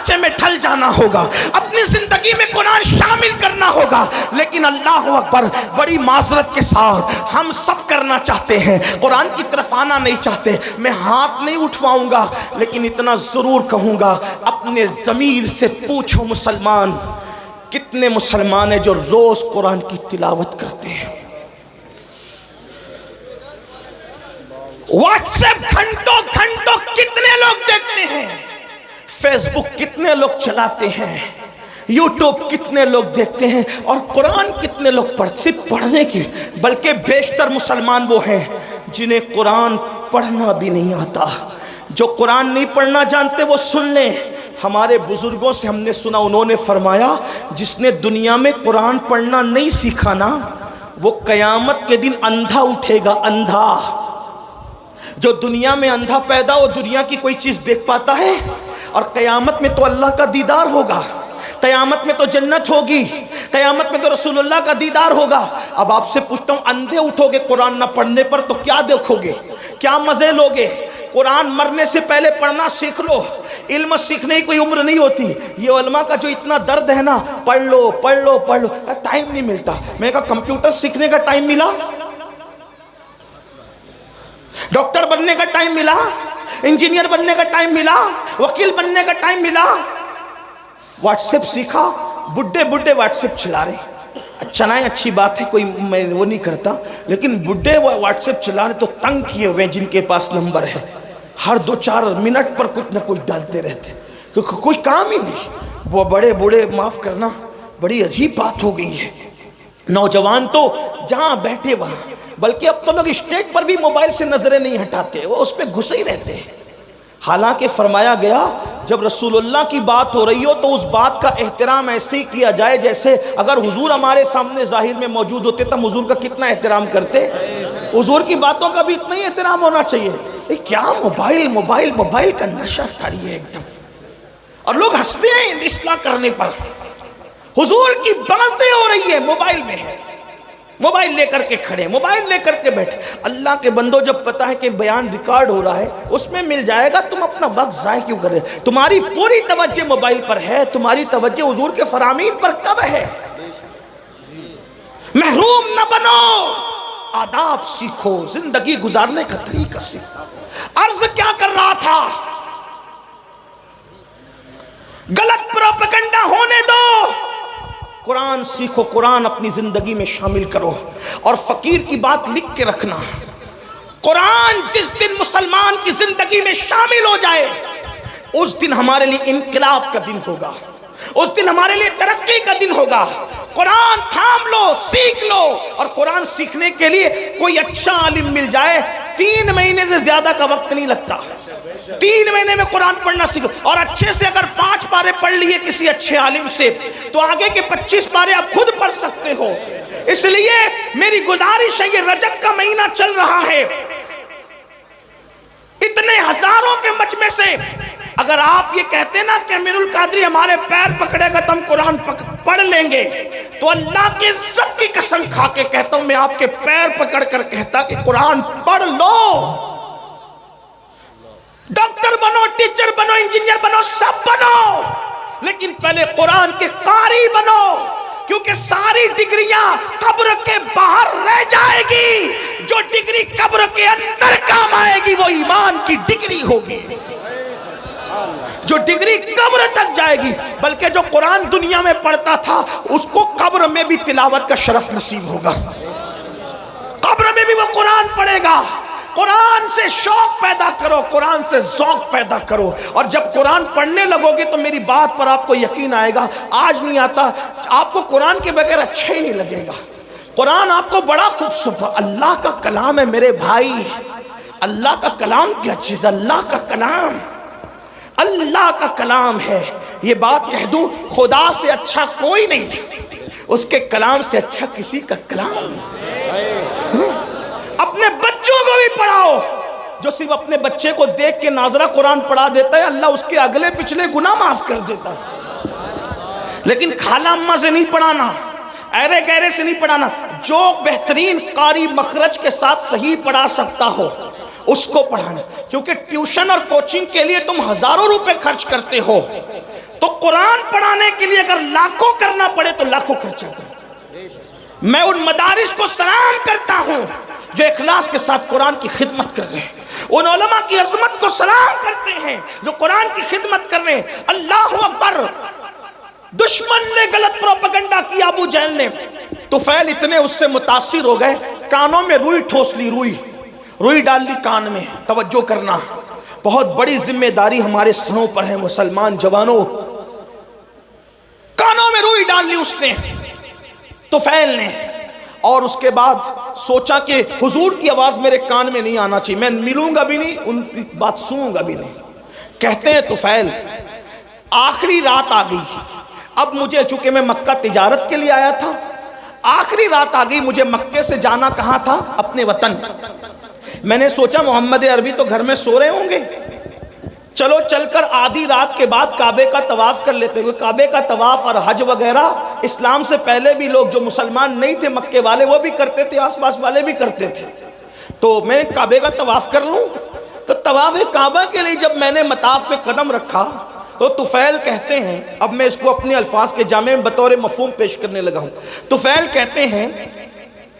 ڈھانچے میں ڈھل جانا ہوگا، اپنی زندگی میں قرآن شامل کرنا ہوگا. لیکن اللہ اکبر، بڑی معذرت کے ساتھ ہم سب کرنا چاہتے ہیں، قرآن کی طرف آنا نہیں چاہتے. میں ہاتھ نہیں اٹھواؤں گا، لیکن اتنا ضرور کہوں گا، اپنے ضمیر سے پوچھو مسلمان، کتنے مسلمان ہیں جو روز قرآن کی تلاوت کرتے ہیں؟ واٹس ایپ گھنٹوں گھنٹوں کتنے لوگ دیکھتے ہیں؟ فیس بک کتنے لوگ چلاتے ہیں؟ یوٹیوب کتنے لوگ دیکھتے ہیں؟ اور قرآن کتنے لوگ صرف پڑھنے کی، بلکہ بیشتر مسلمان وہ ہیں جنہیں قرآن پڑھنا بھی نہیں آتا. جو قرآن نہیں پڑھنا جانتے وہ سن لیں. ہمارے بزرگوں سے ہم نے سنا، انہوں نے فرمایا جس نے دنیا میں قرآن پڑھنا نہیں سیکھا نا، وہ قیامت کے دن اندھا اٹھے گا. اندھا، جو دنیا میں اندھا پیدا ہو، دنیا کی کوئی چیز دیکھ پاتا ہے؟ اور قیامت میں تو اللہ کا دیدار ہوگا، قیامت میں تو جنت ہوگی، قیامت میں تو رسول اللہ کا دیدار ہوگا. اب آپ سے پوچھتا ہوں، اندھے اٹھو گے قرآن نہ پڑھنے پر تو کیا دیکھو گے؟ کیا مزے لوگے؟ قرآن مرنے سے پہلے پڑھنا سیکھ لو. علم سیکھنے کی کوئی عمر نہیں ہوتی. یہ علماء کا جو اتنا درد ہے نا، پڑھ لو پڑھ لو پڑھ لو، ٹائم نہیں ملتا. میں نے کہا کمپیوٹر سیکھنے کا ٹائم ملا، ڈاکٹر بننے کا ٹائم ملا، انجینئر بننے کا ٹائم ملا، وکیل بننے کا ٹائم ملا. واٹس ایپ سیکھا، بڈھے بڈھے واٹس ایپ چلا رہے. چلائیں، اچھی بات ہے، کوئی میں وہ نہیں کرتا، لیکن بڈھے واٹس ایپ چلا رہے تو تنگ کیے ہوئے جن کے پاس نمبر ہے، ہر 2-4 منٹ پر کچھ نہ کچھ ڈالتے رہتے، کیونکہ کوئی کام ہی نہیں. وہ بڑے بوڑھے، معاف کرنا، بڑی عجیب بات ہو گئی ہے. نوجوان تو جہاں بیٹھے وہاں، بلکہ اب تو لوگ اسٹیج پر بھی موبائل سے نظریں نہیں ہٹاتے، وہ اس پہ گھسے ہی رہتے ہیں. حالانکہ فرمایا گیا جب رسول اللہ کی بات ہو رہی ہو تو اس بات کا احترام ایسے ہی کیا جائے جیسے اگر حضور ہمارے سامنے ظاہر میں موجود ہوتے تو ہم حضور کا کتنا احترام کرتے. حضور کی باتوں کا بھی اتنا ہی احترام ہونا چاہیے. کیا موبائل موبائل موبائل کا نشہ تاری ہے ایک دم، اور لوگ ہنستے ہیں اصلاح کرنے پر. حضور کی باتیں ہو رہی ہے، موبائل میں ہے، موبائل لے کر کے کھڑے، موبائل لے کر کے بیٹھے. اللہ کے بندو، جب پتا ہے کہ بیان ریکارڈ ہو رہا ہے، اس میں مل جائے گا، تم اپنا وقت ضائع کیوں کر رہے؟ تمہاری پوری توجہ موبائل پر ہے، تمہاری توجہ حضور کے فرامین پر کب ہے؟ محروم نہ بنو، آداب سیکھو، زندگی گزارنے کا طریقہ سیکھو. عرض کیا کر رہا تھا؟ غلط پروپیگنڈا ہونے دو، قرآن سیکھو، قرآن اپنی زندگی میں شامل کرو. اور فقیر کی بات لکھ کے رکھنا، قرآن جس دن مسلمان کی زندگی میں شامل ہو جائے، اس دن ہمارے لیے انقلاب کا دن ہوگا، اس دن ہمارے لیے ترقی کا دن ہوگا. قرآن تھام لو، سیکھ لو. اور قرآن سیکھنے کے لیے کوئی اچھا عالم مل جائے، 3 مہینے سے زیادہ کا وقت نہیں لگتا. 3 مہینے میں قرآن پڑھنا سیکھو. اور اچھے سے اگر 5 پارے پڑھ لیے کسی اچھے عالم سے تو آگے کے 25 پارے آپ خود پڑھ سکتے ہو. اس لیے میری گزارش ہے، یہ رجب کا مہینہ چل رہا ہے، اتنے ہزاروں کے مجمع سے اگر آپ یہ کہتے نا کہ امیر القادری ہمارے پیر پکڑے گا تو ہم قرآن پڑھ لیں گے، تو اللہ کی عزت کی قسم کھا کے کہتا ہوں، میں آپ کے پیر پکڑ کر کہتا کہ قرآن پڑھ لو. ڈاکٹر بنو، ٹیچر بنو، انجینئر بنو، سب بنو، لیکن پہلے قرآن کے قاری بنو. کیونکہ ساری ڈگریاں قبر کے باہر رہ جائے گی، جو ڈگری قبر کے اندر کام آئے گی وہ ایمان کی ڈگری ہوگی، جو ڈگری قبر تک جائے گی. بلکہ جو قرآن دنیا میں پڑھتا تھا اس کو قبر میں بھی تلاوت کا شرف نصیب ہوگا، قبر میں بھی وہ قرآن پڑھے گا. قرآن سے شوق پیدا کرو، قرآن سے ذوق پیدا کرو. اور جب قرآن پڑھنے لگو گے تو میری بات پر آپ کو یقین آئے گا. آج نہیں آتا، آپ کو قرآن کے بغیر اچھا ہی نہیں لگے گا. قرآن آپ کو بڑا خوبصورت، اللہ کا کلام ہے میرے بھائی. اللہ کا کلام کیا چیز، اللہ کا کلام، اللہ کا کلام ہے. یہ بات کہہ دوں، خدا سے اچھا کوئی نہیں، اس کے کلام سے اچھا کسی کا کلام. اپنے بچوں کو بھی پڑھاؤ. جو صرف اپنے بچے کو دیکھ کے ناظرہ قرآن پڑھا دیتا ہے، اللہ اس کے اگلے پچھلے گناہ معاف کر دیتا ہے. لیکن خالہ اماں سے نہیں پڑھانا، ایرے گہرے سے نہیں پڑھانا. جو بہترین قاری مخرج کے ساتھ صحیح پڑھا سکتا ہو اس کو پڑھانا. کیونکہ ٹیوشن اور کوچنگ کے لیے تم ہزاروں روپے خرچ کرتے ہو تو قرآن پڑھانے کے لیے اگر لاکھوں کرنا پڑے تو لاکھوں خرچہ کرو۔ میں ان مدارس کو سلام کرتا ہوں جو اخلاص کے ساتھ قرآن کی خدمت کر رہے ہیں، ان علماء کی عظمت کو سلام کرتے ہیں جو قرآن کی خدمت کر رہے ہیں۔ اللہ اکبر! دشمن نے غلط پروپیگنڈا کیا، ابو جہل نے، طفیل اتنے اس سے متاثر ہو گئے، کانوں میں روئی ٹھوس لی، روئی ڈال لی کان میں۔ توجہ کرنا، بہت بڑی ذمہ داری ہمارے سروں پر ہے مسلمان جوانوں۔ کانوں میں روئی ڈال لی اس نے، طفیل نے، اور اس کے بعد سوچا کہ حضور کی آواز میرے کان میں نہیں آنا چاہیے، میں ملوں گا بھی نہیں، ان کی بات سنوں گا بھی نہیں۔ کہتے ہیں طفیل آخری رات آ گئی، اب مجھے، چونکہ میں مکہ تجارت کے لیے آیا تھا، آخری رات آ گئی، مجھے مکے سے جانا کہاں تھا؟ اپنے وطن۔ میں نے سوچا محمد عربی تو گھر میں سو رہے ہوں گے، چلو چل کر آدھی رات کے بعد کعبے کا طواف کر لیتے ہوئے۔ کعبے کا طواف اور حج وغیرہ اسلام سے پہلے بھی لوگ جو مسلمان نہیں تھے مکے والے وہ بھی کرتے تھے، آس پاس والے بھی کرتے تھے، تو میں کعبے کا طواف کر لوں۔ تو طواف کعبہ کے لیے جب میں نے مطاف پہ قدم رکھا تو طفیل کہتے ہیں، اب میں اس کو اپنے الفاظ کے جامع میں بطور مفہوم پیش کرنے لگا ہوں۔ طفیل کہتے ہیں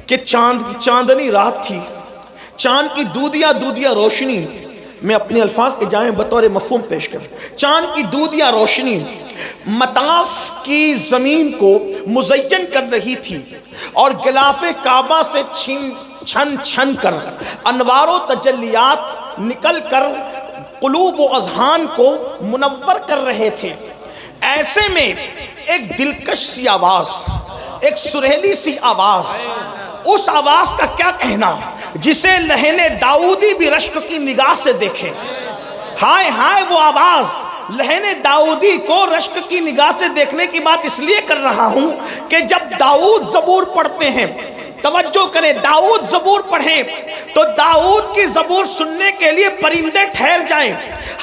کہ چاندنی رات تھی، چاند کی دودیا روشنی، میں اپنے الفاظ کے جامع بطور مفہوم پیش کروں، چاند کی دودیا روشنی مطاف کی زمین کو مزین کر رہی تھی، اور غلاف کعبہ سے چھن چھن کر انوار و تجلیات نکل کر قلوب و اذہان کو منور کر رہے تھے۔ ایسے میں ایک دلکش سی آواز، ایک سریلی سی آواز، اس آواز کا کیا کہنا جسے لہن داؤدی بھی رشک کی نگاہ سے دیکھے۔ ہائے ہائے وہ آواز، لہن داؤدی کو رشک کی نگاہ سے دیکھنے کی بات اس لیے کر رہا ہوں کہ جب داؤد زبور پڑھتے ہیں، توجہ کریں، داؤد زبور پڑھیں تو داؤد کی زبور سننے کے لیے پرندے ٹھہر جائیں،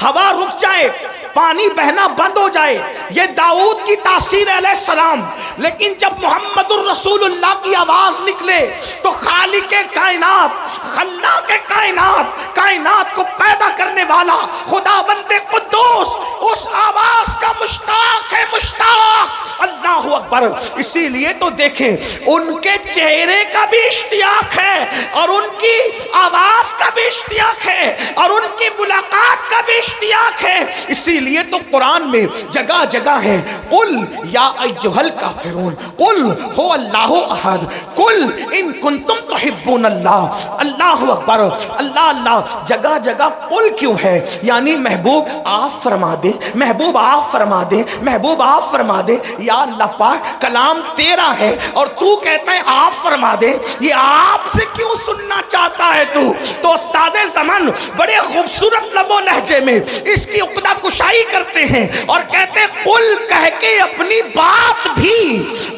ہوا رک جائے، پانی بہنا بند ہو جائے، یہ داؤد کی تاثیر علیہ السلام۔ لیکن جب محمد الرسول اللہ کی آواز نکلے تو خالق کائنات، خلاق کائنات، کائنات کو پیدا کرنے والا خداوند قدوس اس آواز کا مشتاق ہے، مشتاق۔ اللہ اکبر! اسی لیے تو دیکھیں ان کے چہرے کا بھی اشتیاق ہے اور ان کی آواز کا بھی اشتیاق ہے اور ان کی ملاقات کا بھی اشتیاق ہے۔ اسی لیے تو قرآن میں جگہ جگہ ہے، قل یا ایھا الکافرون، قل هو اللہ احد، قل ان کنتم تحبون اللہ۔ اللہ اکبر! اللہ اللہ! جگہ جگہ قل کیوں ہے؟ یعنی محبوب آپ فرما دے، محبوب آپ فرما دے، محبوب آپ فرما دے۔ یا اللہ پاک، کلام تیرا ہے اور تو کہتا ہے آپ فرما دے، یہ آپ سے کیوں سننا چاہتا ہے تو استاد زمان بڑے خوبصورت لب و لہجے میں اس کی عقدہ کشائی کرتے ہیں اور کہتے ہیں قل کہہ کے اپنی بات بھی،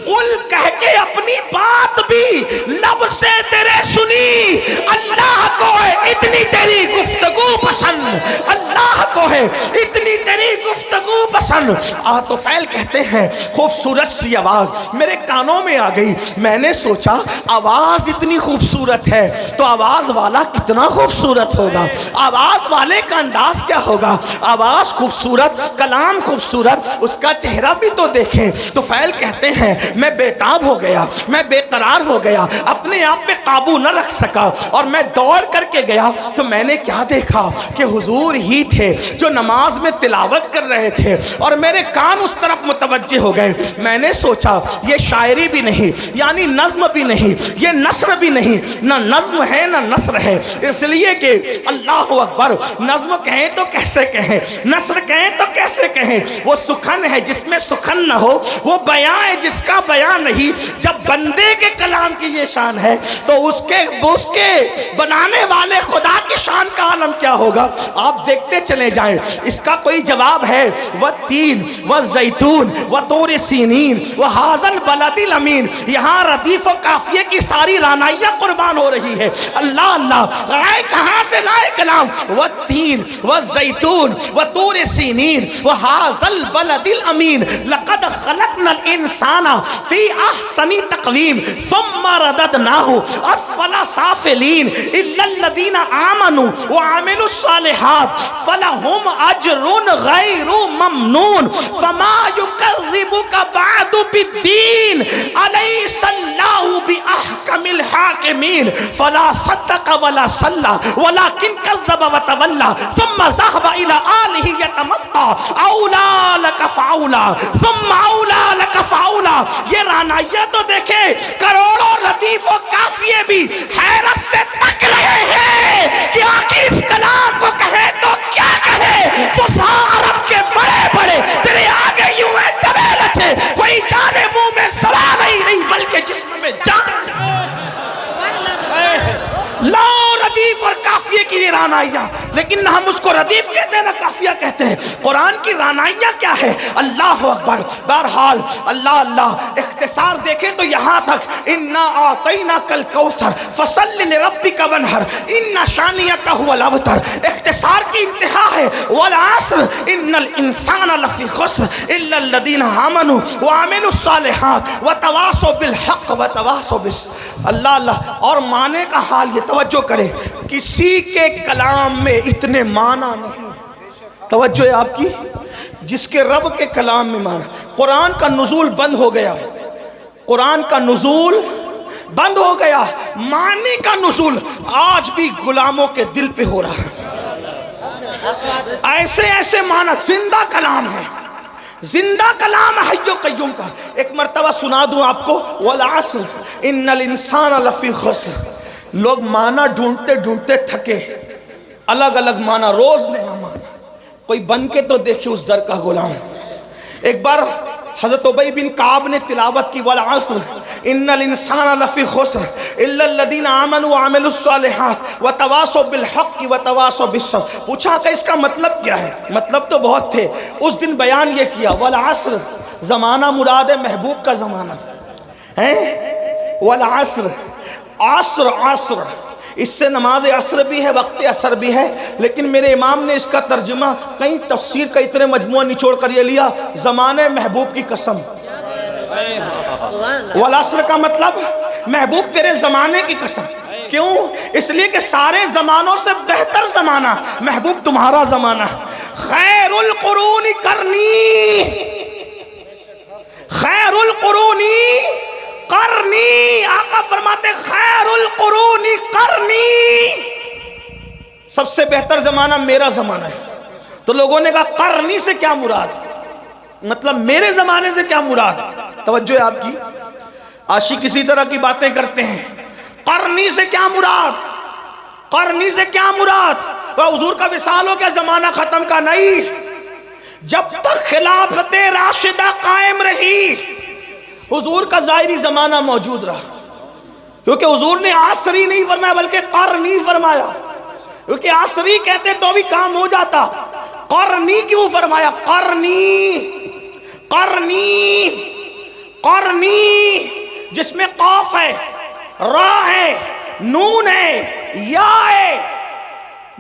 قل کہہ کے اپنی بات بھی لب سے تیرے سنی۔ اللہ کو ہے اتنی تیری گفتگو پسند، اللہ کو ہے اتنی تیری گفتگو پسند۔ طفیل کہتے ہیں خوبصورت سی آواز میرے کانوں میں آ گئی، میں نے سوچا آواز اتنی خوبصورت ہے تو آواز والا کتنا خوبصورت ہوگا، آواز والے کا انداز کیا ہوگا۔ آواز خوبصورت، کلام خوبصورت، اس کا چہرہ بھی تو دیکھیں۔ طفیل کہتے ہیں میں بےتاب ہو گیا، میں بے قرار ہو گیا، اپنے آپ پہ قابو نہ رکھ سکا، اور میں دوڑ کر کے گیا تو میں نے کیا دیکھا کہ حضور ہی تھے جو نماز میں تلاوت کر رہے تھے اور میرے کان اس طرف متوجہ ہو گئے۔ میں نے سوچا یہ شاعری بھی نہیں، یعنی نظم بھی نہیں، یہ نثر بھی نہیں، نہ نظم ہے نہ نثر ہے، اس لیے کہ اللہ اکبر، نظم کہیں تو کیسے کہیں، نثر کہیں تو کیسے کہیں، وہ سخن ہے جس میں سخن نہ ہو، وہ بیان ہے جس کا بیان نہیں۔ جب بندے کے کلام کی یہ شان ہے تو اس کے بنانے والے خدا کی شان کا عالم کیا ہوگا۔ آپ دیکھتے چلے جائیں، اس کا کوئی جواب ہے والتین والزیتون وطور سینین وہذا البلد الامین۔ یہاں ردیف و قافیے کی ساری رانائیاں قربان ہو رہی ہے۔ اللہ اللہ، رائے کہاں سے رائے کلام، والتین والزیتون وطور سینین وہذا البلد الامین لقد خلقنا الانسان فی احسن تقویم ثم رددناہ اسفل سافلین الا الذین آمنوا وعملوا الصالحات فلہم اجر غیر ممنون۔ مجنون فما یکذبک بعد بالدین الیس اللہ باحکم الحاکمین فلا صدق ولا صلی ولکن کذب وتولی ثم ذهب الى آلہ یتمطى اولا لک فاولا ثم اولا لک فاولا. یہ رعنائیہ تو دیکھے کروڑوں ردیف و قافیے بھی حیرت سے تک رہے ہیں کہ آخر اس کلام کو کہے تو کیا کہے. فصحا عرب کے بڑے بڑے تیرے آگے یوں ہے دبے لچے کوئی جانے منہ میں سوا نہیں بلکہ جسم میں جان. لا ردیف اور قافیے کی یہ رعنائیاں، لیکن نہ ہم اس کو ردیف کہتے ہیں نہ قافیہ کہتے ہیں. قرآن کی رعنائیاں کیا ہے؟ اللہ اکبر. بہرحال اللہ اللہ اختصار دیکھیں تو یہاں تک انا اعطیناک الکوثر فصل لربک وانحر ان شانئک هو الابتر. اختصار کی انتہا ہے والعصر ان الانسان لفی خسر الا الذین آمنوا وعملوا الصالحات وتواصوا بالحق وتواصوا بالصبر. اللہ اللہ. اور معنی کا حال یہ توجہ کرے، کسی کے کلام میں اتنے معنی نہیں. توجہ ہے آپ کی، جس کے رب کے کلام میں معنی. قرآن کا نزول بند ہو گیا، قرآن کا نزول بند ہو گیا، معنی کا نزول آج بھی غلاموں کے دل پہ ہو رہا ہے. ایسے ایسے معنی، زندہ کلام ہے، زندہ کلام ہے حی و قیوم کا. ایک مرتبہ سنا دوں آپ کو، والعصر ان الانسان لفی خسر. لوگ معنی ڈھونڈتے ڈھونڈتے تھکے، الگ الگ معنی، روز نیا معنی. کوئی بن کے تو دیکھے اس در کا غلام. ایک بار حضرت ابی بن کعب نے تلاوت کی والعصر ان الانسان لفی خسر الا الذین آمنوا وعملوا الصالحات وتواصوا بالحق وتواصوا بالصبر. پوچھا کہ اس کا مطلب کیا ہے؟ مطلب تو بہت تھے، اس دن بیان یہ کیا والعصر زمانہ مراد ہے محبوب کا زمانہ ہے. والعصر عصر، عصر اس سے نماز عصر بھی ہے، وقت عصر بھی ہے، لیکن میرے امام نے اس کا ترجمہ کئی تفسیر کا اتنے مجموعہ نچوڑ کر یہ لیا، زمانے محبوب کی قسم. والعصر کا مطلب محبوب تیرے زمانے کی قسم. کیوں؟ اس لیے کہ سارے زمانوں سے بہتر زمانہ محبوب تمہارا زمانہ. خیر القرون کرنی، خیر القرون کرنی. آقا فرماتے خیر القرون کرنی، سب سے بہتر زمانہ میرا زمانہ ہے. تو لوگوں نے کہا کرنی سے کیا مراد؟ مطلب میرے زمانے سے کیا مراد؟ توجہ ہے آپ کی. عاشق کسی طرح کی باتیں کرتے ہیں. قرنی سے کیا مراد؟ قرنی سے کیا مراد؟ وہ حضور کا وصال ہو کیا زمانہ ختم کا؟ نہیں. جب تک خلافت راشدہ قائم رہی حضور کا ظاہری زمانہ موجود رہا، کیونکہ حضور نے عصری نہیں فرمایا بلکہ قرنی فرمایا. کیونکہ عصری کہتے تو بھی کام ہو جاتا، قرنی کیوں فرمایا؟ قرنی، قرنی، قرنی جس میں قاف ہے، را ہے، نون ہے، یا ہے،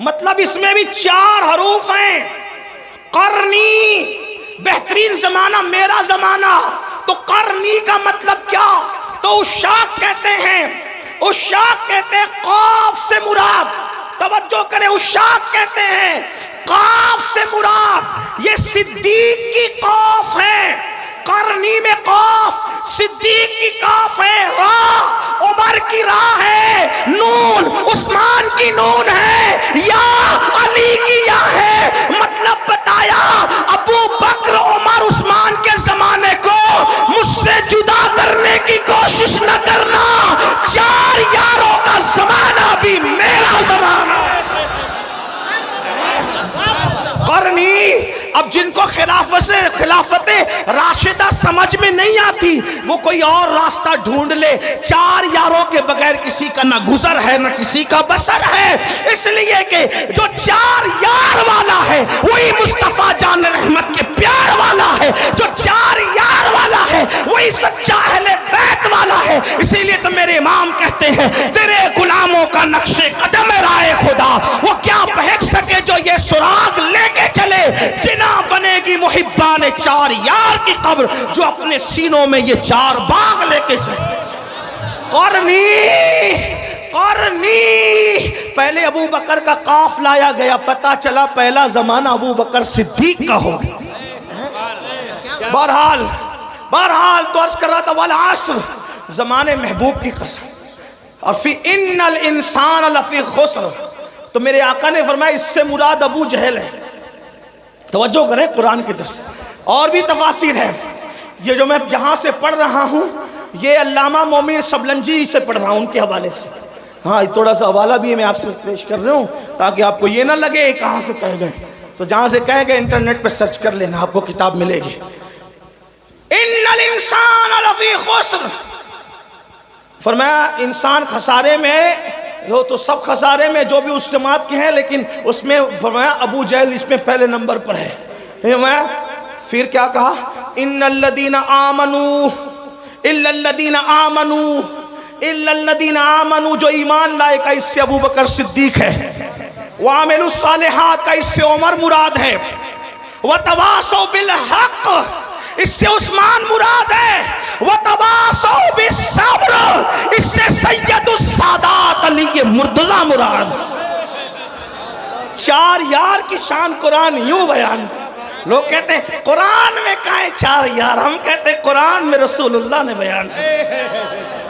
مطلب اس میں بھی 4 حروف ہیں. قرنی بہترین زمانہ میرا زمانہ. تو قرنی کا مطلب کیا؟ تو عشاق کہتے ہیں، عشاق کہتے ہیں قاف سے مراد. توجہ کریں، عشاق کہتے ہیں قاف سے مراد یہ صدیق کی قاف ہے. قرنی میں قاف، صدیق کی قاف ہے، را عمر کی را ہے، نون عثمان کی نون ہے، یا علی کی یا ہے. مطلب بتایا ابو بکر عمر عثمان کے زمانے کو مجھ سے جدا کرنے کی کوشش نہ کرنا. 4 یاروں کا زمانہ بھی میرا زمانہ. قرنی. اب جن کو خلافت راشدہ سمجھ میں نہیں آتی وہ کوئی اور راستہ ڈھونڈ لے. 4 یاروں کے بغیر کسی کا نہ گزر ہے نہ کسی کا بسر ہے. اس لیے کہ جو 4 یار والا ہے وہی مصطفیٰ جان رحمت کے پیار والا ہے. جو 4 یار والا ہے وہی سچا اہل بیت والا ہے. اسی لیے تو میرے امام کہتے ہیں تیرے غلاموں کا نقش قدم رائے خدا وہ کیا بہک سکے جو یہ سراغ لے کے چلے. جنا بنے گی محبان 4 یار کی قبر جو اپنے سینوں میں یہ 4 باغ لے کے چلے. قرنی، قرنی. پہلے ابو بکر کا قاف لایا گیا، پتا چلا پہلا زمانہ ابو بکر صدیق کا ہو گیا. بہرحال تو عرض کر رہا تھا والعصر، زمانے محبوب کی قسم، اور فی ان الانسان لفی خسر، تو میرے آقا نے فرمایا اس سے مراد ابو جہل ہے۔ توجہ کریں قرآن کی درس، اور بھی تفاسیر ہے، یہ جو میں جہاں سے پڑھ رہا ہوں یہ علامہ مومن شبلنجی سے پڑھ رہا ہوں، ان کے حوالے سے، ہاں تھوڑا سا حوالہ بھی میں آپ سے پیش کر رہا ہوں تاکہ آپ کو یہ نہ لگے کہاں سے کہہ گئے، تو جہاں سے کہہ گئے انٹرنیٹ پہ سرچ کر لینا، آپ کو کتاب ملے گی۔ ان الانسان لفی خسر، فرمایا انسان خسارے میں ہے، وہ تو سب خسارے میں جو بھی اس جماعت کے ہیں، لیکن اس میں فرمایا ابو جہل اس میں پہلے نمبر پر ہے۔ پھر کیا کہا؟ ان الذین آمنوا الا الذین آمنوا الا الذین آمنوا، جو ایمان لائے کا اس سے ابو بکر صدیق ہے، وعملوا الصالحات کا اس سے عمر مراد ہے، وتواصوا بالحق اس سے عثمان مراد ہے، وتواصوا بالصبر اس سے سید السادات علی مرتضی مراد۔ چار یار کی شان قرآن یوں بیان، لوگ کہتے ہیں قرآن میں کہاں ہے چار یار، ہم کہتے ہیں قرآن میں رسول اللہ نے بیان ہے۔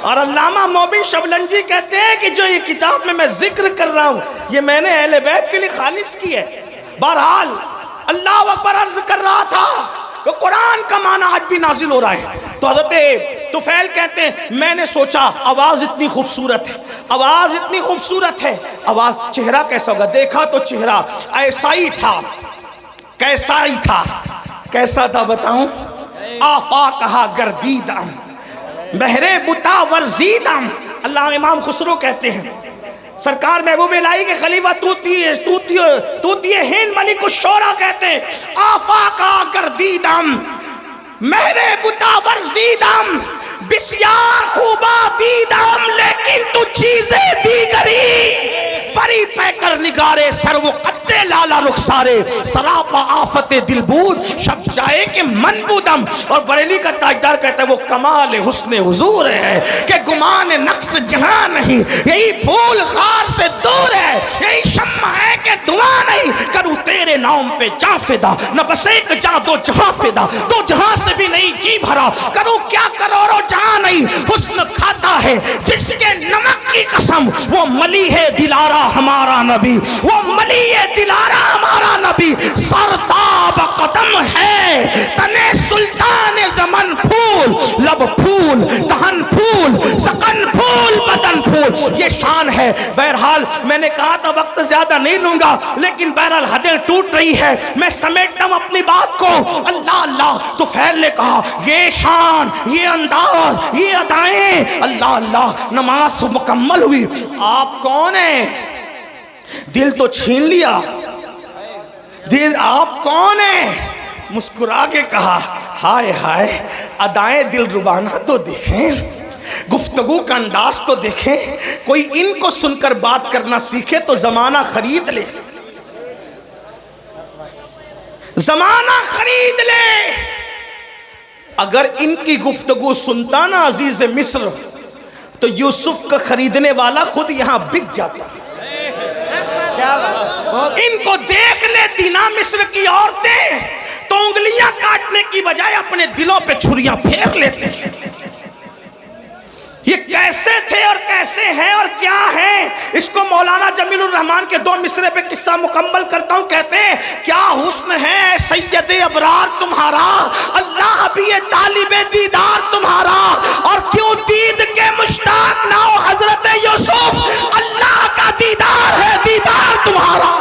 اور علامہ مومن شبلنجی کہتے ہیں کہ جو یہ کتاب میں ذکر کر رہا ہوں یہ میں نے اہل بیت کے لیے خالص کی ہے۔ بہرحال اللہ اکبر عرض کر رہا تھا کہ قرآن کا معنی آج بھی نازل ہو رہا ہے، تو حضرت طفیل کہتے ہیں میں نے سوچا آواز اتنی خوبصورت ہے، آواز اتنی خوبصورت ہے، آواز چہرہ کیسا ہوگا؟ دیکھا تو چہرہ ایسا ہی تھا، کیسا ہی تھا، کیسا تھا بتاؤں؟ آفاقہا گردیدم بہرے بتا ورزیدم، اللہ امام خسرو کہتے ہیں سرکار محبوب الہی کے خلیفہ توتی ہند ملک الشورى کہتے ہیں آفاقہا گردیدم مہرے بتا ورزیدم بسیار خوبا دیدم لیکن تو چیزیں دیگری پری پیکر نگارے سر و قد لالا رخسارے سراپا آفت دل بود شب جائے کہ من بودم۔ اور بریلی کا تاجدار کہتا ہے وہ کمال حسن حضور ہے کہ گمان نقص جہاں نہیں، یہی پھول غار سے دور ہے، یہی شمع ہے کہ دعا نہیں، کروں تیرے نام پہ جاں فدا نہ بس ایک جاں دو جہاں فدا، دو جہاں سے بھی نہیں جی بھرا، کروں کیا کروڑوں جہاں نہیں، حسن کھاتا ہے جس کے نمک کی قسم، وہ ملی ہے دلارا ہمارا نبی، وہ ملی ہے دلارا ہمارا نبی، سرتاب قدم ہے تنے سلطان زمن پھول، لب پھول دہن پھول سکن پھول بدن پھول، یہ شان ہے۔ بہرحال میں نے کہا تھا وقت زیادہ نہیں لوں گا، لیکن بہرحال حدیں ٹوٹ رہی ہے، میں سمیٹتا ہوں اپنی بات کو۔ اللہ اللہ طفیل نے کہا یہ شان، یہ انداز، یہ ادائیں، اللہ اللہ۔ نماز مکمل ہوئی، آپ کون ہیں؟ دل تو چھین لیا، دل آپ کون ہیں؟ مسکرا کے کہا ہائے ہائے ادائیں دل ربانہ تو دیکھیں، گفتگو کا انداز تو دیکھیں، کوئی ان کو سن کر بات کرنا سیکھے تو زمانہ خرید لے، زمانہ خرید لے۔ اگر ان کی گفتگو سنتا نا عزیز مصر تو یوسف کا خریدنے والا خود یہاں بک جاتا۔ ان کو دیکھ لیتی نا مصر کی عورتیں تو انگلیاں کاٹنے کی بجائے اپنے دلوں پہ چھریاں پھیر لیتے ہیں۔ یہ کیسے تھے اور کیسے ہیں اور کیا ہیں، اس کو مولانا جمیل الرحمن کے 2 مصرے پہ قصہ مکمل کرتا ہوں۔ کہتے ہیں کیا حسن ہے سید ابرار تمہارا، اللہ بھی یہ طالب دیدار تمہارا، اور کیوں دید کے مشتاق نہ ہو حضرت یوسف، اللہ کا دیدار ہے دیدار تمہارا،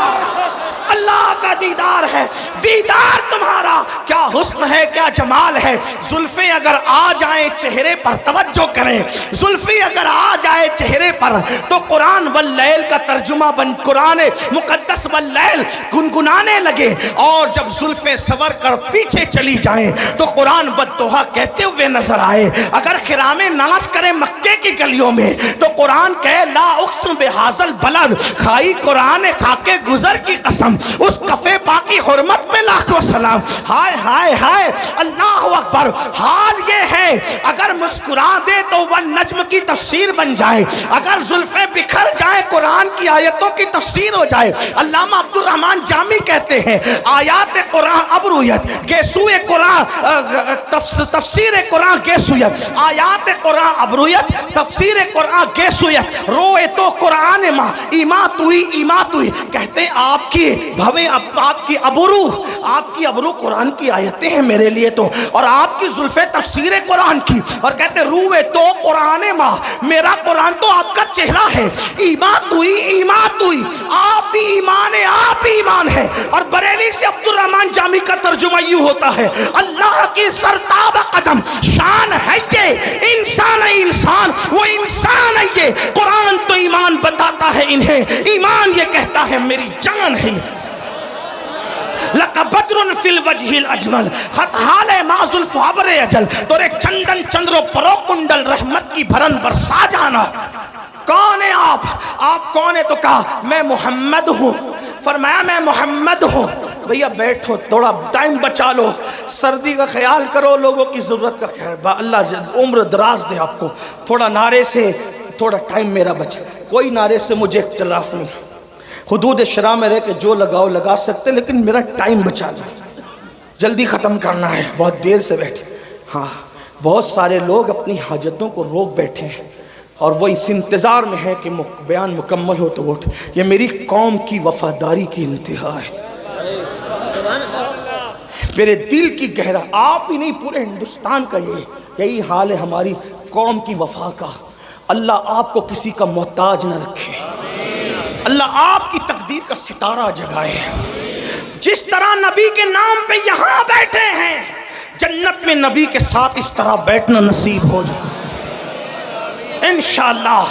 اللہ کا دیدار ہے دیدار تمہارا۔ کیا حسن ہے کیا جمال ہے، زلفیں اگر آ جائیں چہرے پر، توجہ کریں، زلفیں اگر آ جائے چہرے پر تو قرآن واللیل کا ترجمہ بن قرآن مقدس واللیل گنگنانے لگے، اور جب زلفیں سور کر پیچھے چلی جائیں تو قرآن والضحیٰ کہتے ہوئے نظر آئے۔ اگر خرام ناز کریں مکے کی گلیوں میں تو قرآن کہے لا اقسم بہذا البلد، کھائی قرآن خاکے گزر کی قسم، اس کفے پاکی حرمت پہ لاکھوں سلام۔ ہائے ہائے ہائے ہائے اللہ اکبر. حال یہ ہے اگر مسکرا دے تو وہ نجم کی تفسیر بن جائے, اگر زلفیں بکھر جائے قرآن کی آیتوں کی تفسیر ہو جائے. علامہ عبد الرحمن جامی کہتے ہیں آیات قرآن ابرویت گیسوئے قرآن تفسیر قرآن گیسویت, آیات قرآن ابرویت تفسیر قرآن گیسویت, روئے تو قرآن ماں ایمات ہوئی ایمات ہوئی. کہتے ہیں آپ کی بھویں آپ کی ابرو قرآن کی آیتیں ہیں میرے لیے تو, اور آپ کی زلفیں تفسیر قرآن کی, اور کہتے ہیں روئے تو قرآن ماں میرا قرآن تو آپ کا چہرہ ہے. ایمات ہوئی ایمات ہوئی, آپ بھی ایمان ہے آپ بھی ایمان ہے. اور بریلی سے عبد الرحمن جامی کا ترجمہ یوں ہوتا ہے اللہ کی سرتاب قدم شان ہے یہ, انسان ہے انسان وہ انسان ہے یہ. قرآن تو ایمان بتاتا ہے انہیں, ایمان یہ کہتا ہے میری جان ہے. لَقَ بَدْرٌ فِي الْوَجْهِ الْأَجْمَلِ خط حال ما زلف عبر اجل تورے چندن چندرو پرو کنڈل رحمت کی بھرن برسا جانا. کون ہے آپ کون ہے؟ تو کہا میں محمد ہوں. فرمایا میں محمد ہوں. بھیا بیٹھو تھوڑا ٹائم بچا لو, سردی کا خیال کرو, لوگوں کی ضرورت کا خیال, اللہ عمر دراز دے آپ کو. تھوڑا نعرے سے تھوڑا ٹائم میرا بچے, کوئی نعرے سے مجھے اختلاف نہیں, حدود شرع میں رہ کے جو لگاؤ لگا سکتے, لیکن میرا ٹائم بچا لو, جلدی ختم کرنا ہے, بہت دیر سے بیٹھے. ہاں بہت سارے لوگ اپنی حاجتوں کو روک بیٹھے ہیں اور وہ اس انتظار میں ہے کہ بیان مکمل ہو تو اٹھ. یہ میری قوم کی وفاداری کی انتہا ہے, میرے دل کی گہرا, آپ ہی نہیں پورے ہندوستان کا یہی حال ہے ہماری قوم کی وفا کا. اللہ آپ کو کسی کا محتاج نہ رکھے, اللہ آپ کی تقدیر کا ستارہ جگائے. جس طرح نبی کے نام پہ یہاں بیٹھے ہیں, جنت میں نبی کے ساتھ اس طرح بیٹھنا نصیب ہو جائے انشاءاللہ.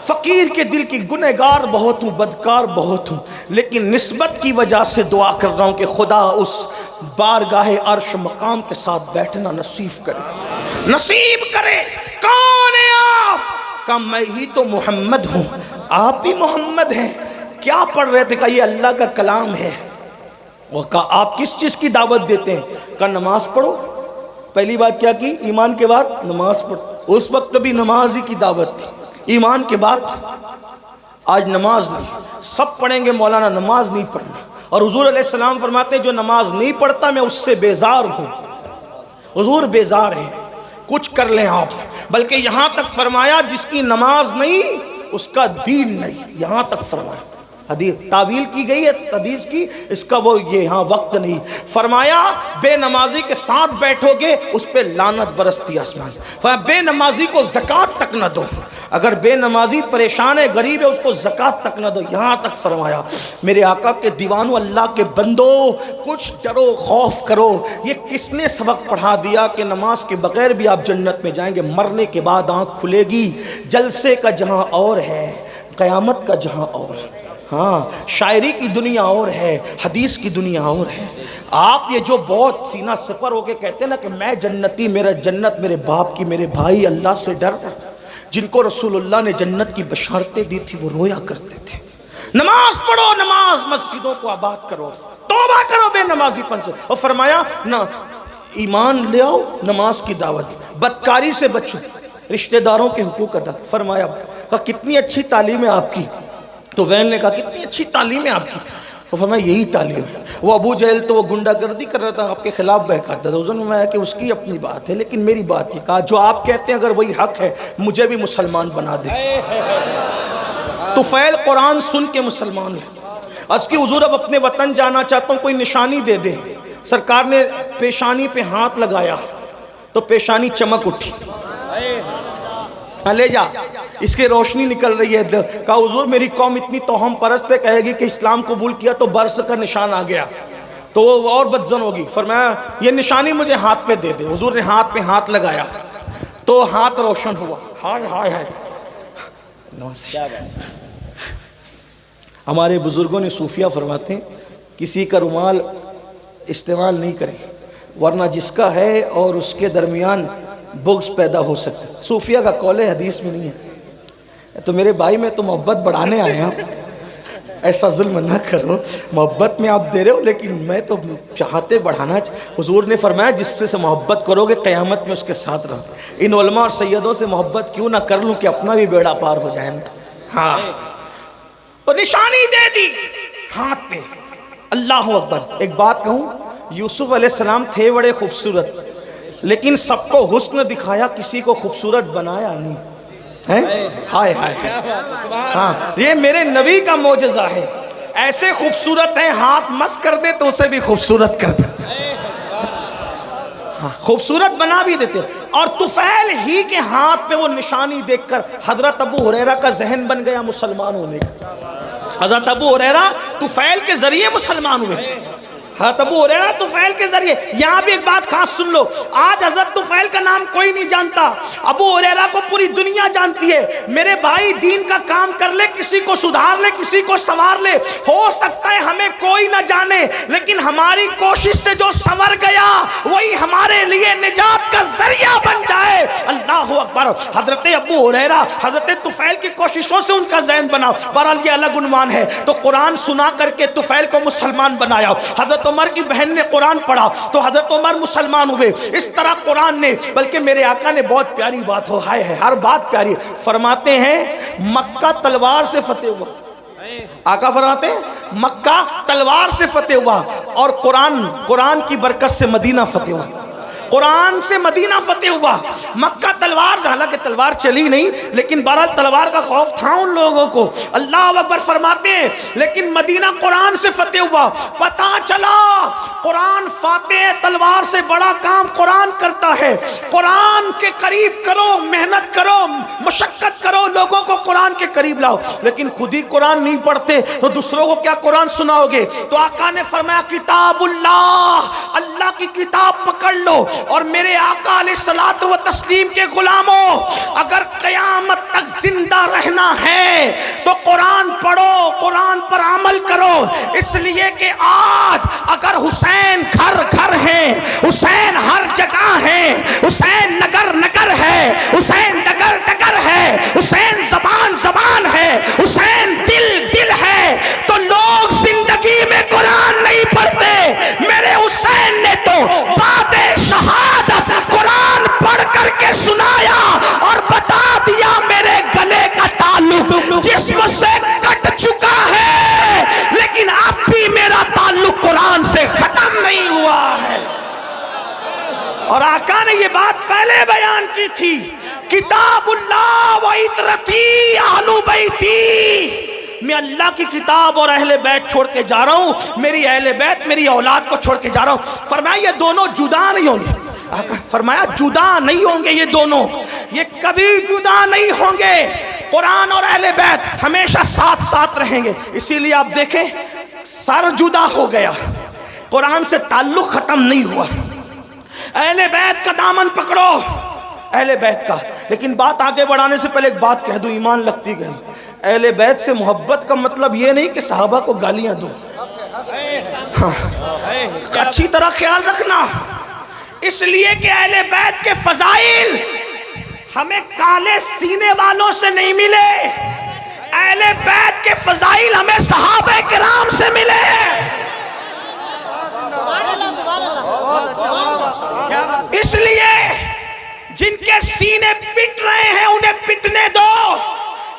فقیر کے دل کی گنہگار بہت ہوں, بدکار بہت ہوں, لیکن نسبت کی وجہ سے دعا کر رہا ہوں کہ خدا اس بارگاہ عرش مقام کے ساتھ بیٹھنا نصیب کرے, نصیب کرے. کون ہے آپ؟ کہ میں ہی تو محمد ہوں. آپ بھی محمد ہیں. کیا پڑھ رہے تھے؟ کہ یہ اللہ کا کلام ہے. وہ کہا آپ کس چیز کی دعوت دیتے ہیں؟ کہ نماز پڑھو. پہلی بات کیا کی؟ ایمان کے بعد نماز پڑھو. اس وقت بھی نماز ہی کی دعوت تھی, ایمان کے بعد. آج نماز نہیں, سب پڑھیں گے مولانا نماز نہیں پڑھنا. اور حضور علیہ السلام فرماتے ہیں جو نماز نہیں پڑھتا میں اس سے بیزار ہوں. حضور بیزار ہیں, کچھ کر لیں آپ. بلکہ یہاں تک فرمایا جس کی نماز نہیں اس کا دین نہیں, یہاں تک فرمایا. حدیث تعویل کی گئی ہے حدیث کی, اس کا وہ یہ ہاں وقت نہیں. فرمایا بے نمازی کے ساتھ بیٹھو گے اس پہ لعنت برستی آسمان سے. فرمایا بے نمازی کو زکوٰۃ تک نہ دو, اگر بے نمازی پریشان ہے غریب ہے اس کو زکوٰۃ تک نہ دو. یہاں تک فرمایا. میرے آقا کے دیوانو, اللہ کے بندو, کچھ ڈرو خوف کرو. یہ کس نے سبق پڑھا دیا کہ نماز کے بغیر بھی آپ جنت میں جائیں گے؟ مرنے کے بعد آنکھ کھلے گی, جلسے کا جہاں اور ہے, قیامت کا جہاں اور. ہاں شاعری کی دنیا اور ہے, حدیث کی دنیا اور ہے. آپ یہ جو بہت سینہ سپر ہو کے کہتے ہیں نا کہ میں جنتی, میرا جنت میرے باپ کی, میرے بھائی اللہ سے ڈر, جن کو رسول اللہ نے جنت کی بشارتیں دی تھی وہ رویا کرتے تھے. نماز پڑھو, نماز مسجدوں کو آباد کرو, توبہ کرو بے نمازی پن سے. اور فرمایا نہ ایمان لے آؤ, نماز کی دعوت, بدکاری سے بچو, رشتہ داروں کے حقوق ادا. فرمایا کتنی اچھی تعلیم ہے آپ کی. تو وین نے کہا کتنی اچھی تعلیم ہے آپ کی. وہ فرمایا یہی تعلیم ہے. وہ ابو جہل تو وہ گنڈا گردی کر رہا تھا, آپ کے خلاف بہکاتا تھا. حضور نے فرمایا کہ اس کی اپنی بات ہے, لیکن میری بات یہ کہا جو آپ کہتے ہیں اگر وہی حق ہے مجھے بھی مسلمان بنا دے. طفیل قرآن سن کے مسلمان ہے. اس کی حضور اب اپنے وطن جانا چاہتا ہوں, کوئی نشانی دے دے. سرکار نے پیشانی پہ ہاتھ لگایا تو پیشانی چمک اٹھی. لے جا, اس کی روشنی نکل رہی ہے. کہا حضور میری قوم اتنی توہم پرست ہے, کہے گی کہ اسلام قبول کیا تو برس کا نشان آ گیا تو وہ اور بدزن ہوگی. فرمایا یہ نشانی مجھے ہاتھ پہ دے دے. حضور نے ہاتھ پہ ہاتھ لگایا تو ہاتھ روشن ہوا. ہائے ہائے ہائے. ہمارے بزرگوں نے صوفیہ فرماتے ہیں کسی کا رومال استعمال نہیں کریں ورنہ جس کا ہے اور اس کے درمیان بغض پیدا ہو سکتا ہے. صوفیہ کا قول ہے, حدیث میں نہیں ہے. تو میرے بھائی میں تو محبت بڑھانے آئے ہیں. ایسا ظلم نہ کرو، محبت میں آپ دے رہے ہو لیکن میں تو چاہتے بڑھانا۔ حضور نے فرمایا جس سے محبت کرو گے قیامت میں اس کے ساتھ رہو۔ ان علماء اور سیدوں سے محبت کیوں نہ کر لوں کہ اپنا بھی بیڑا پار ہو جائے۔ ہاں، اور نشانی دے دی ہاتھ پہ۔ اللہ اکبر۔ ایک بات کہوں، یوسف علیہ السلام تھے بڑے خوبصورت، لیکن سب کو حسن دکھایا، کسی کو خوبصورت بنایا نہیں۔ ہائے ہائے، ہاں یہ میرے نبی کا معجزہ ہے۔ ایسے خوبصورت ہیں ہاتھ مس کر دے تو اسے بھی خوبصورت کر دے، خوبصورت بنا بھی دیتے۔ اور طفیل ہی کے ہاتھ پہ وہ نشانی دیکھ کر حضرت ابو ہریرہ کا ذہن بن گیا مسلمان ہونے کا۔ حضرت ابو ہریرہ طفیل کے ذریعے مسلمان ہوئے۔ حضرت ابو ہریرہ طفیل کے ذریعے۔ یہاں بھی ایک بات خاص سن لو، آج حضرت طفیل کا نام کوئی نہیں جانتا، ابو ہریرہ کو پوری دنیا جانتی ہے۔ میرے بھائی دین کا کام کر لے، کسی کو سدھار لے، کسی کو سنوار لے، ہو سکتا ہے ہمیں کوئی نہ جانے لیکن ہماری کوشش سے جو سنور گیا وہی ہمارے لیے نجات کا ذریعہ بن جائے۔ اللہ اکبر۔ حضرت ابو ہریرہ حضرت طفیل کی کوششوں سے ان کا ذہن بنا۔ بہرحال یہ الگ عنوان ہے۔ تو قرآن سنا کر کے طفیل کو مسلمان بنایا۔ حضرت عمر کی بہن نے قرآن پڑھا تو حضرت عمر مسلمان ہوئے۔ اس طرح قرآن نے، بلکہ میرے آقا نے بہت پیاری بات ہو، ہائے ہے ہر بات پیاری، فرماتے ہیں مکہ تلوار سے فتح ہوا۔ آقا فرماتے ہیں مکہ تلوار سے فتح ہوا، اور قرآن کی برکت سے مدینہ فتح ہوا۔ قرآن سے مدینہ فتح ہوا، مکہ تلوار سے، حالانکہ تلوار چلی نہیں لیکن بہرحال تلوار کا خوف تھا ان لوگوں کو۔ اللہ اکبر فرماتے ہیں لیکن مدینہ قرآن سے فتح ہوا۔ پتہ چلا قرآن فاتح تلوار سے بڑا کام قرآن کرتا ہے۔ قرآن کے قریب کرو، محنت کرو، مشقت کرو، لوگوں کو قرآن کے قریب لاؤ، لیکن خود ہی قرآن نہیں پڑھتے تو دوسروں کو کیا قرآن سناؤ گے؟ تو آقا نے فرمایا کتاب اللہ، اللہ کی کتاب پکڑ لو۔ اور میرے آقا علیہ الصلوۃ والتسلیم کے غلاموں، اگر قیامت تک زندہ رہنا ہے تو قرآن پڑھو، قرآن پر عمل کرو، اس لیے کہ آج اگر حسین گھر گھر ہیں، حسین ہر جگہ ہیں، حسین نگر نگر ہے، حسین ڈگر ڈگر ہے، حسین زبان زبان ہے، حسین دل دل ہے، تو لوگ زندگی میں قرآن نہیں پڑھتے۔ میرے حسین نے تو بعد شہادت قرآن پڑھ کر کے سنایا اور بتا دیا میرے گلے کا تعلق جسم سے کٹ چکا ہے لیکن اب بھی میرا تعلق قرآن سے ختم نہیں ہوا ہے۔ اور آقا نے یہ بات پہلے بیان کی تھی، کتاب اللہ و عطرتی اہل بیتی، میں اللہ کی کتاب اور اہل بیت چھوڑ کے جا رہا ہوں، میری اہل بیت میری اولاد کو چھوڑ کے جا رہا ہوں۔ فرمایا یہ دونوں جدا نہیں ہوں گے، فرمایا جدا نہیں ہوں گے، یہ دونوں یہ کبھی جدا نہیں ہوں گے۔ قرآن اور اہل بیت ہمیشہ ساتھ ساتھ رہیں گے۔ اسی لیے آپ دیکھیں سر جدا ہو گیا، قرآن سے تعلق ختم نہیں ہوا۔ اہل بیت کا دامن پکڑو، اہل بیت کا۔ لیکن بات آگے بڑھانے سے پہلے ایک بات کہہ دوں، ایمان لگتی گئی، اہل بیت سے محبت کا مطلب یہ نہیں کہ صحابہ کو گالیاں دو، ہاں اچھی طرح خیال رکھنا، اس لیے کہ اہل بیت کے فضائل ہمیں کالے سینے والوں سے نہیں ملے، اہل بیت کے فضائل ہمیں صحابہ کرام سے ملے۔ اس لیے جن کے سینے پٹ رہے ہیں انہیں پٹنے دو،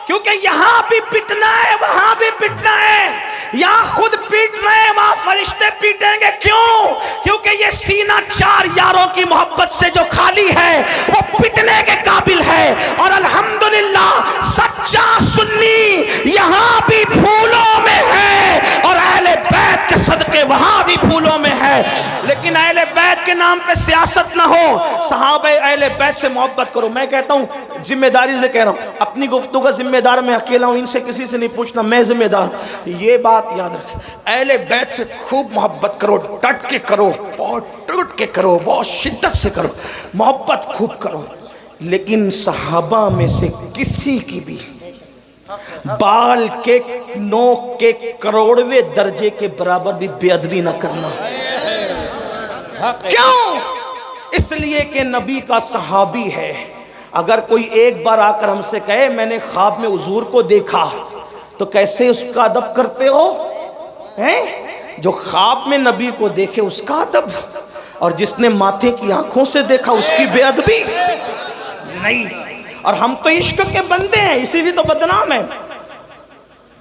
کیونکہ یہاں بھی پٹنا ہے وہاں بھی پٹنا ہے، یہاں خود پیٹ رہے ہیں وہاں فرشتے پیٹیں گے۔ کیوں؟ کیونکہ یہ سینہ چار یاروں کی محبت سے جو خالی ہے وہ پٹنے کے قابل ہے۔ اور الحمدللہ سچا سنی یہاں بھی پھولوں میں ہے اور اہل بیت کے صدقے وہاں بھی پھولوں میں ہے، لیکن اہل بیت کے نام پہ سیاست نہ ہو، صحابہ اہل بیت سے محبت کرو۔ میں کہتا ہوں ذمہ داری سے کہہ رہا ہوں، اپنی گفتگو کا ذمہ دار میں اکیلا ہوں، ان سے کسی سے نہیں پوچھنا، میں ذمہ دار ہوں۔ یہ بات یاد رکھیں، اہل بیت سے خوب محبت کرو، ڈٹ کے کرو، بہت ٹوٹ کے کرو، بہت شدت سے کرو، محبت خوب کرو، لیکن صحابہ میں سے کسی کی بھی بال کے نوک کے کروڑویں درجے کے برابر بھی بے ادبی نہ کرنا۔ کیوں؟ اس لیے کہ نبی کا صحابی ہے۔ اگر کوئی ایک بار آ کر ہم سے کہے میں نے خواب میں حضور کو دیکھا تو کیسے اس کا ادب کرتے ہو ہیں؟ جو خواب میں نبی کو دیکھے اس کا ادب، اور جس نے ماتھے کی آنکھوں سے دیکھا اس کی بے ادبی نہیں۔ اور ہم تو عشق کے بندے ہیں، اسی لیے تو بدنام ہیں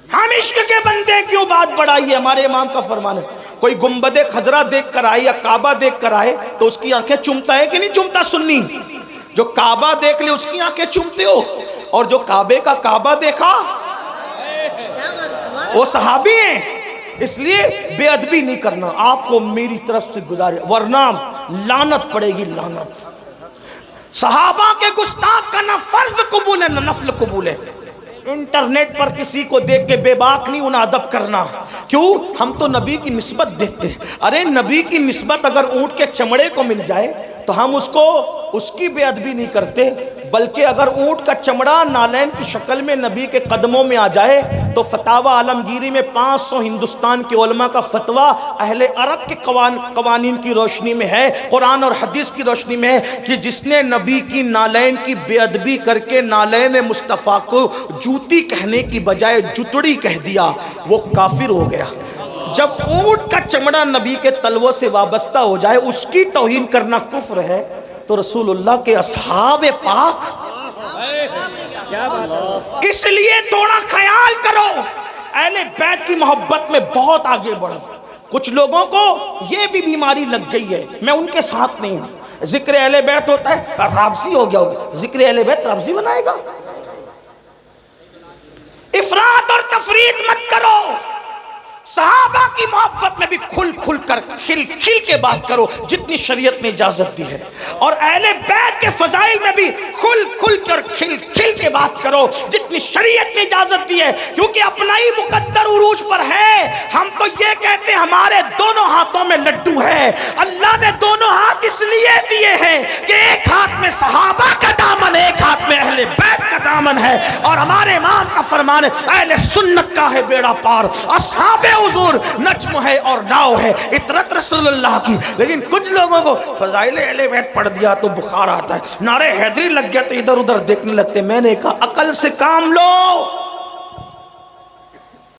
ہم۔ عشق کے بندے کیوں بات بڑھائی ہے؟ ہمارے امام کا فرمان ہے، کوئی گنبد خضرا دیکھ کر آئے یا کعبہ دیکھ کر آئے تو اس کی آنکھیں چومتا ہے کہ نہیں چومتا؟ سنی جو کعبہ دیکھ لے اس کی آنکھیں چومتے ہو، اور جو کعبے کا کعبہ دیکھا وہ صحابی ہیں۔ اس لیے بے ادبی نہیں کرنا، آپ کو میری طرف سے گزارے، ورنہ لعنت پڑے گی، لعنت۔ صحابہ کے گستاخ کا نہ فرض قبول ہے نہ نفل قبول ہے۔ انٹرنیٹ پر کسی کو دیکھ کے بے باک نہیں انہیں ادب کرنا، کیوں؟ ہم تو نبی کی نسبت دیکھتے ہیں۔ ارے نبی کی نسبت اگر اونٹ کے چمڑے کو مل جائے تو ہم اس کی بے ادبی نہیں کرتے، بلکہ اگر اونٹ کا چمڑا نالین کی شکل میں نبی کے قدموں میں آ جائے تو فتاوی عالمگیری میں 500 ہندوستان کے علماء کا فتویٰ اہل عرب کے قوانین کی روشنی میں ہے، قرآن اور حدیث کی روشنی میں ہے کہ جس نے نبی کی نالین کی بے ادبی کر کے نالین مصطفیٰ کو جوتی کہنے کی بجائے جتڑی کہہ دیا، وہ کافر ہو گیا۔ جب اونٹ کا چمڑا نبی کے تلووں سے وابستہ ہو جائے اس کی توہین کرنا کفر ہے، تو رسول اللہ کے اصحاب پاک، اس لیے تھوڑا خیال کرو، اہل بیت کی محبت میں بہت آگے بڑھو۔ کچھ لوگوں کو یہ بھی بیماری لگ گئی ہے، میں ان کے ساتھ نہیں ہوں، ذکر اہل بیت ہوتا ہے رابضی ہو گیا ہوگا، ذکر اہل بیت رابضی بنائے گا؟ افراط اور تفریط مت کرو، صحابہ کی محبت میں بھی کھل کھل کر کھل کھل کے بات کرو جتنی شریعت نے اجازت دی ہے، اور اہل بیت کے فضائل میں بھی کھل کھل کر کھل کھل کے بات کرو جتنی شریعت نے اجازت دی ہے، کیونکہ اپنا ہی مقدر عروج پر ہے۔ ہم تو یہ کہتے ہیں ہمارے دونوں ہاتھوں میں لڈو ہے، اللہ نے دونوں ہاتھ اس لیے دیے ہیں کہ ایک ہاتھ میں صحابہ کا دامن، ایک ہاتھ میں اہل بیت کا دامن ہے، اور ہمارے امام کا فرمان ہے اہل سنت کا ہے بیڑا پار، اصحاب حضور نجم ہے اور ناؤ ہے، اطرت رسول اللہ کی۔ لیکن کچھ لوگوں کو فضائل اہل بیت پڑھ دیا تو بخار آتا ہے، نعرہ حیدری لگ گیا تو ادھر ادھر دیکھنے لگتے۔ میں نے کہا عقل سے کام لو،